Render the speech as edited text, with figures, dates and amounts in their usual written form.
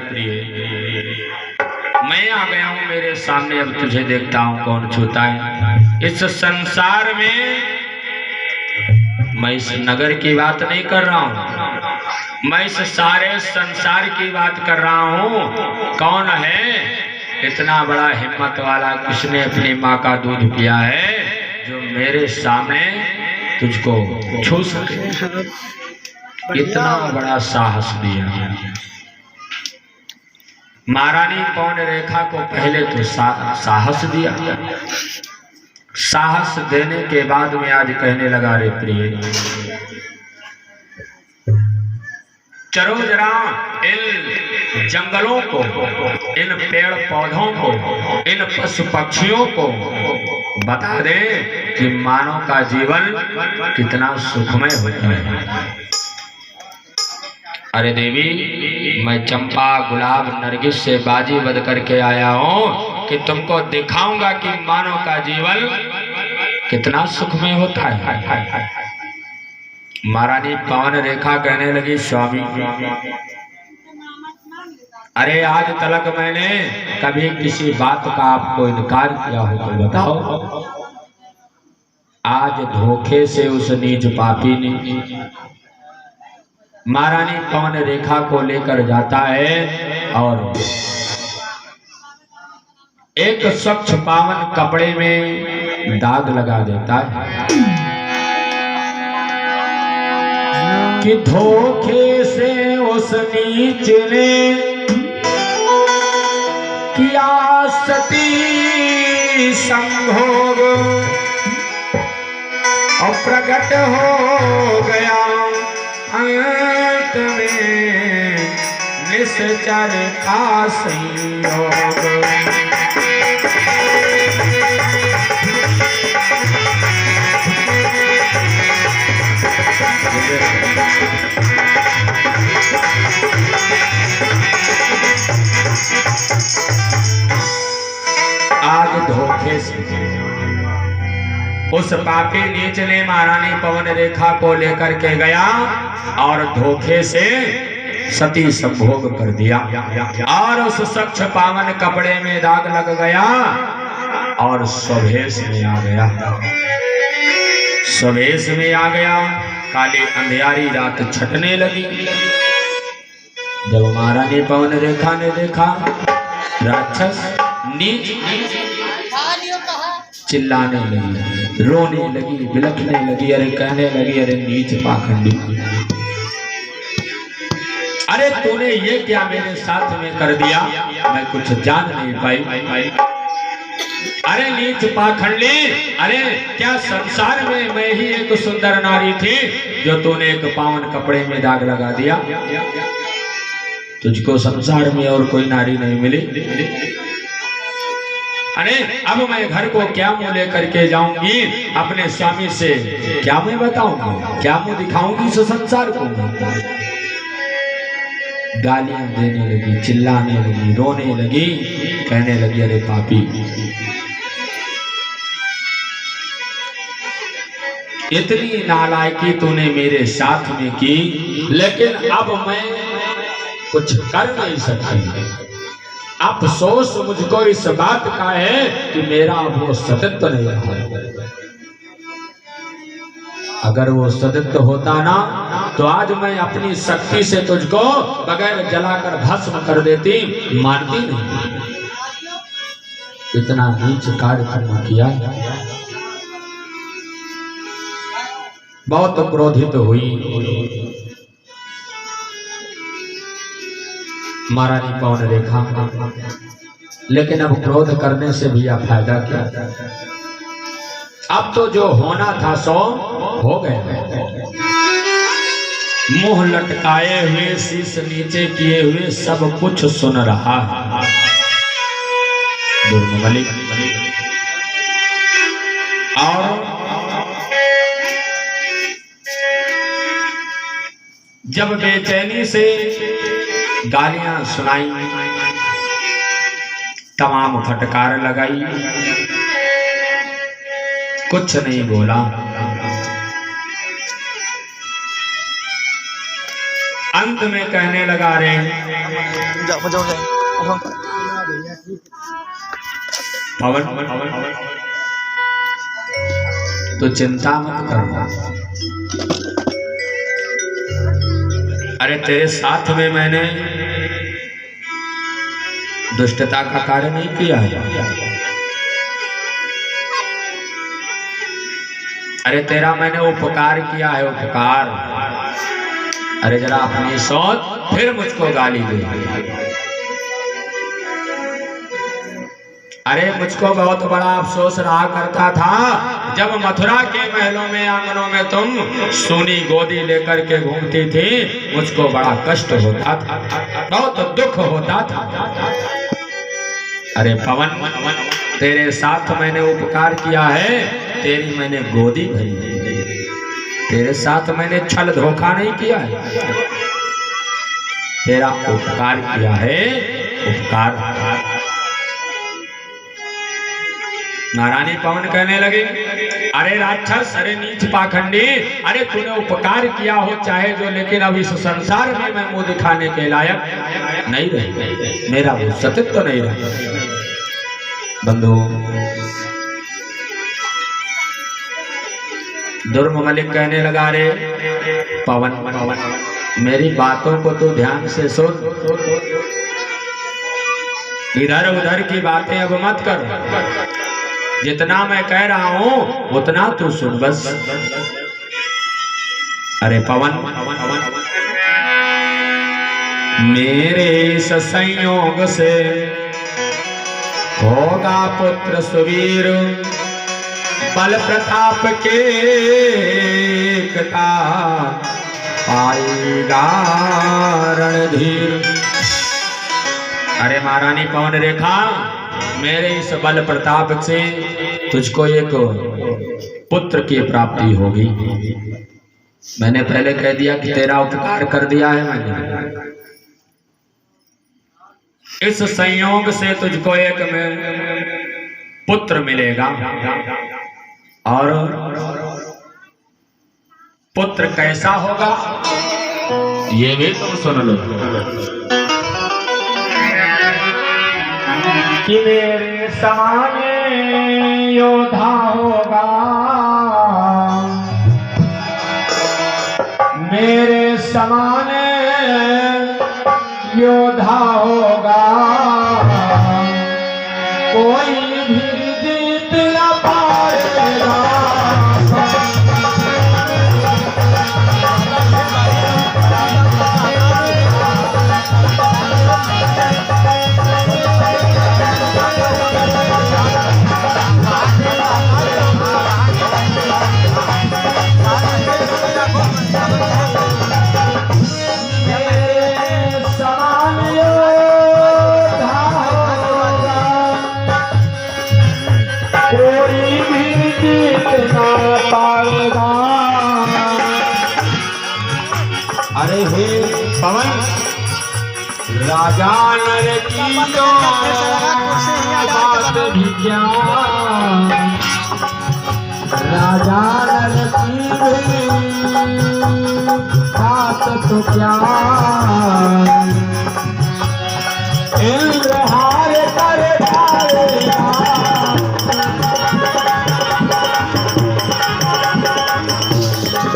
प्रिय, मैं आ गया हूँ मेरे सामने, अब तुझे देखता हूँ कौन छूता है। इस संसार में मैं इस नगर की बात नहीं कर रहा हूँ, मैं इस सारे संसार की बात कर रहा हूँ। कौन है इतना बड़ा हिम्मत वाला, किसने अपनी माँ का दूध पिया है जो मेरे सामने तुझको छू सके? इतना बड़ा साहस दिया। महारानी पवन रेखा को पहले तो साहस दिया, साहस देने के बाद में आज कहने लगा, रे प्रिय चलो जरा इन जंगलों को, इन पेड़ पौधों को, इन पशु पक्षियों को बता दे कि मानव का जीवन कितना सुखमय होता है। अरे देवी, मैं चंपा गुलाब नरगिस से बाजी बद करके आया हूँ कि तुमको दिखाऊंगा कि मानव का जीवन कितना सुखमय होता है। महारानी पवन रेखा कहने लगी, स्वामी अरे आज तलक मैंने कभी किसी बात का आपको इनकार किया हो तो बताओ। आज धोखे से उस नीच पापी ने महारानी पवन रेखा को लेकर जाता है और एक स्वच्छ पावन कपड़े में दाग लगा देता है कि धोखे से उस नीच ने किया सती संभोग और प्रकट हो गया अंत में निश्चर का संयोग। आज धोखे से उस पापी नीच ने महारानी पवन रेखा को लेकर के गया और धोखे से सती संभोग कर दिया और उस स्वच्छ पावन कपड़े में दाग लग गया और स्वभेश में आ गया, स्वभेश में आ गया। काली अंधियारी रात छटने लगी। जब महारानी पवन रेखा ने देखा राक्षस नीच चिल्लाने लगी, रोने लगी, बिलखने लगी, अरे कहने लगी, अरे नीच पाखंडी, अरे तूने ये क्या मेरे साथ में कर दिया, मैं कुछ जान नहीं पाई। अरे नीच पाखंडी, अरे क्या संसार में मैं ही एक सुंदर नारी थी जो तूने एक पावन कपड़े में दाग लगा दिया? तुझको संसार में और कोई नारी नहीं मिली? अरे अब मैं घर को क्या मुंह लेकर के जाऊंगी, अपने स्वामी से क्या मैं बताऊंगी, क्या मुंह दिखाऊंगी इस संसार को? गालियां देने लगी, चिल्लाने लगी, रोने लगी, कहने लगी, अरे पापी, इतनी नालायकी तूने मेरे साथ में की, लेकिन अब मैं कुछ कर नहीं सकती। अफसोस मुझको इस बात का है कि मेरा वो सतित्व नहीं है। अगर वो सतित्व होता ना तो आज मैं अपनी शक्ति से तुझको बगैर जलाकर भस्म कर देती, मानती नहीं। इतना नीच कार्य तुमने किया। बहुत क्रोधित हुई महारानी पवन रेखा, लेकिन अब क्रोध करने से भी फायदा क्या? अब तो जो होना था सो हो गया। मुंह लटकाए हुए, शीश नीचे किए हुए, सब कुछ सुन रहा है दुर्मली। और जब बेचैनी से गालियां सुनाई, तमाम फटकार लगाई, कुछ नहीं बोला। अंत अंत में कहने लगा रे पवन, तो चिंता मत करना। अरे तेरे साथ में मैंने दुष्टता का कार्य नहीं किया है। अरे तेरा मैंने उपकार किया है, उपकार। अरे जरा अपनी सोच, फिर मुझको गाली दे। अरे मुझको बहुत बड़ा अफसोस रहा करता था जब मथुरा के महलों में, आंगनों में तुम सोनी गोदी लेकर के घूमती थी। मुझको बड़ा कष्ट होता था, बहुत दुख होता था। अरे पवन, तेरे साथ मैंने उपकार किया है, तेरी मैंने गोदी भरी। तेरे साथ मैंने छल धोखा नहीं किया है, तेरा उपकार किया है, उपकार। नारायणी पवन कहने लगे, अरे राक्षस, अरे नीच पाखंडी, अरे तूने उपकार किया हो चाहे जो, लेकिन अब इस संसार में मैं मुंह दिखाने के लायक नहीं रही, मेरा वो सतित्व तो नहीं रहा। बंधु, दुर्म मलिक कहने लगा, रे पवन, मेरी बातों को तू ध्यान से सुन, इधर उधर की बातें अब मत कर। जितना मैं कह रहा हूं उतना तू सुन बस। अरे पवन, मेरे इस संयोग से होगा पुत्र सुवीर, बल प्रताप के कटा पाएगा रणधीर। अरे महारानी पवन रेखा, मेरे इस बल प्रताप से तुझको एक पुत्र की प्राप्ति होगी। मैंने पहले कह दिया कि तेरा उपकार कर दिया है मैंने। इस संयोग से तुझको एक में पुत्र मिलेगा, और पुत्र कैसा होगा ये भी तुम सुन लो। कि मेरे समान योद्धा होगा, मेरे समान योद्धा होगा, कोई भी जीत न पाएगा। अरे हे पवन, राजा नर की तो बात भी क्या, राजा नर की बात तो क्या, इंद्र